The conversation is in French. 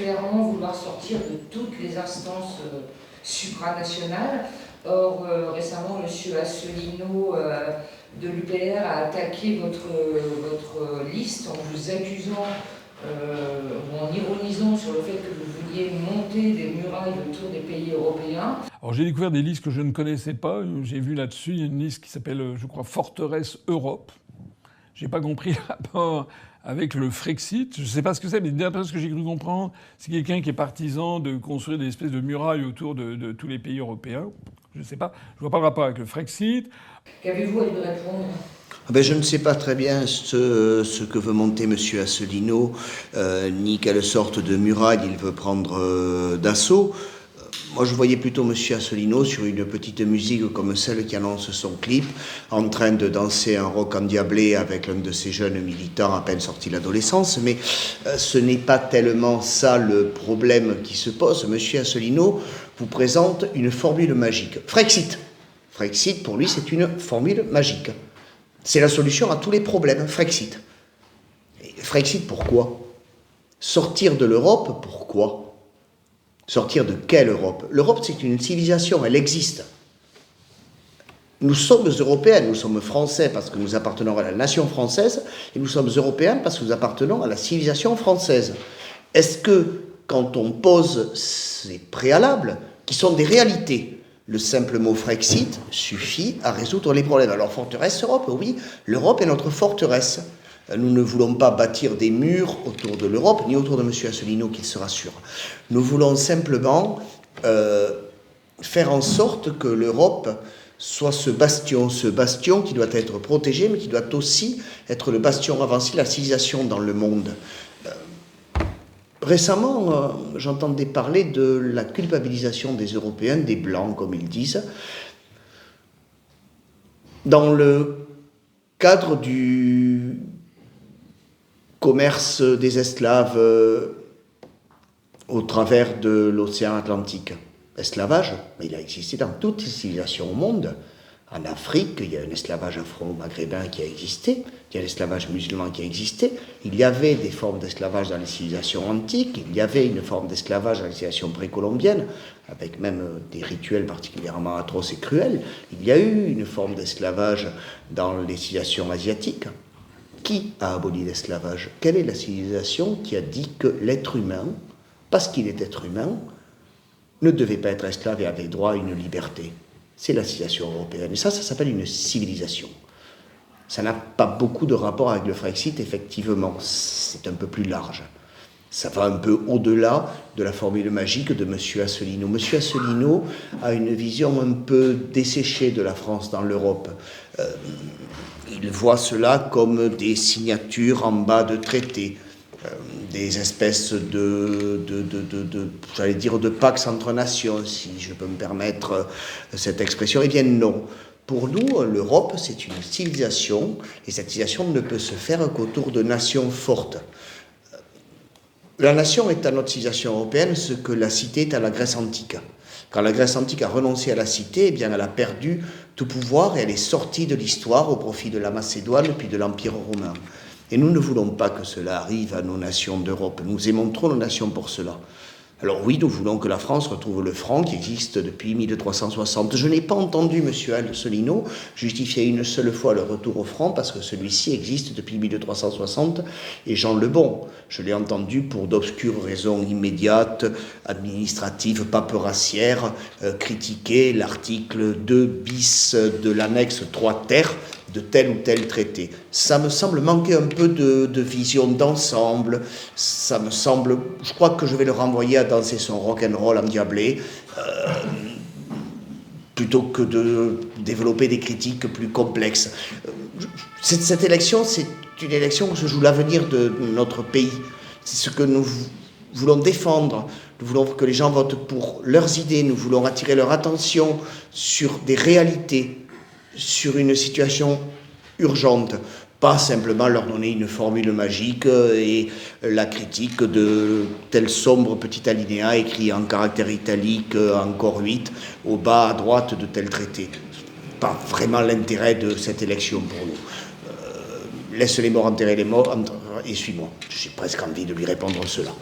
clairement vouloir sortir de toutes les instances supranationales. Or, récemment, M. Asselineau de l'UPR a attaqué votre liste en vous accusant, ou en ironisant sur le fait que vous vouliez monter des murailles autour des pays européens. Alors j'ai découvert des listes que je ne connaissais pas. J'ai vu là-dessus, il y a une liste qui s'appelle, je crois, Forteresse Europe. J'ai pas compris le rapport avec le Frexit. Je sais pas ce que c'est, mais d'après ce que j'ai cru comprendre, c'est quelqu'un qui est partisan de construire des espèces de murailles autour de tous les pays européens. Je sais pas. Je vois pas le rapport avec le Frexit. Qu'avez-vous à lui répondre ? Je ne sais pas très bien ce que veut monter M. Asselineau, ni quelle sorte de muraille il veut prendre d'assaut. Moi, je voyais plutôt M. Asselineau sur une petite musique comme celle qui annonce son clip, en train de danser un rock endiablé avec l'un de ces jeunes militants à peine sortis de l'adolescence. Mais ce n'est pas tellement ça le problème qui se pose. M. Asselineau vous présente une formule magique. Frexit. Frexit, pour lui, c'est une formule magique. C'est la solution à tous les problèmes. Frexit. Et Frexit, pourquoi ? Sortir de l'Europe, pourquoi ? Sortir de quelle Europe ? L'Europe, c'est une civilisation, elle existe. Nous sommes européens, nous sommes français parce que nous appartenons à la nation française, et nous sommes européens parce que nous appartenons à la civilisation française. Est-ce que, quand on pose ces préalables, qui sont des réalités, le simple mot Frexit suffit à résoudre les problèmes ? Alors, forteresse Europe, oui, l'Europe est notre forteresse. Nous ne voulons pas bâtir des murs autour de l'Europe, ni autour de M. Asselineau, qu'il se rassure. Nous voulons simplement faire en sorte que l'Europe soit ce bastion qui doit être protégé, mais qui doit aussi être le bastion avancé de la civilisation dans le monde. Récemment, j'entendais parler de la culpabilisation des Européens, des Blancs, comme ils disent, dans le cadre du commerce des esclaves au travers de l'océan Atlantique. Esclavage, mais il a existé dans toutes les civilisations au monde. En Afrique, il y a un esclavage afro-maghrébin qui a existé, il y a l'esclavage musulman qui a existé, il y avait des formes d'esclavage dans les civilisations antiques, il y avait une forme d'esclavage dans les civilisations précolombiennes, avec même des rituels particulièrement atroces et cruels. Il y a eu une forme d'esclavage dans les civilisations asiatiques. Qui a aboli l'esclavage ? Quelle est la civilisation qui a dit que l'être humain, parce qu'il est être humain, ne devait pas être esclave et avait droit à une liberté ? C'est la civilisation européenne. Et ça s'appelle une civilisation. Ça n'a pas beaucoup de rapport avec le Frexit, effectivement. C'est un peu plus large. Ça va un peu au-delà de la formule magique de M. Asselineau. M. Asselineau a une vision un peu desséchée de la France dans l'Europe. Il voit cela comme des signatures en bas de traités, des espèces j'allais dire, de pax entre nations, si je peux me permettre cette expression. Eh bien non. Pour nous, l'Europe, c'est une civilisation, et cette civilisation ne peut se faire qu'autour de nations fortes. La nation est à notre civilisation européenne ce que la cité est à la Grèce antique. Quand la Grèce antique a renoncé à la cité, eh bien, elle a perdu tout pouvoir et elle est sortie de l'histoire au profit de la Macédoine puis de l'Empire romain. Et nous ne voulons pas que cela arrive à nos nations d'Europe. Nous aimons trop nos nations pour cela. Alors oui, nous voulons que la France retrouve le franc qui existe depuis 1360. Je n'ai pas entendu M. Asselineau justifier une seule fois le retour au franc parce que celui-ci existe depuis 1360 et Jean le Bon. Je l'ai entendu pour d'obscures raisons immédiates, administratives, paperassières, critiquer l'article 2 bis de l'annexe 3 ter de tel ou tel traité. Ça me semble manquer un peu de vision d'ensemble. Ça me semble... Je crois que je vais le renvoyer à danser son rock'n'roll endiablé, plutôt que de développer des critiques plus complexes. Cette élection, c'est une élection où se joue l'avenir de notre pays. C'est ce que nous voulons défendre. Nous voulons que les gens votent pour leurs idées. Nous voulons attirer leur attention sur des réalités, sur une situation urgente, pas simplement leur donner une formule magique et la critique de tel sombre petit alinéa écrit en caractère italique, encore 8, au bas à droite de tel traité. Pas vraiment l'intérêt de cette élection pour nous. Laisse les morts enterrer les morts et suis-moi. J'ai presque envie de lui répondre cela.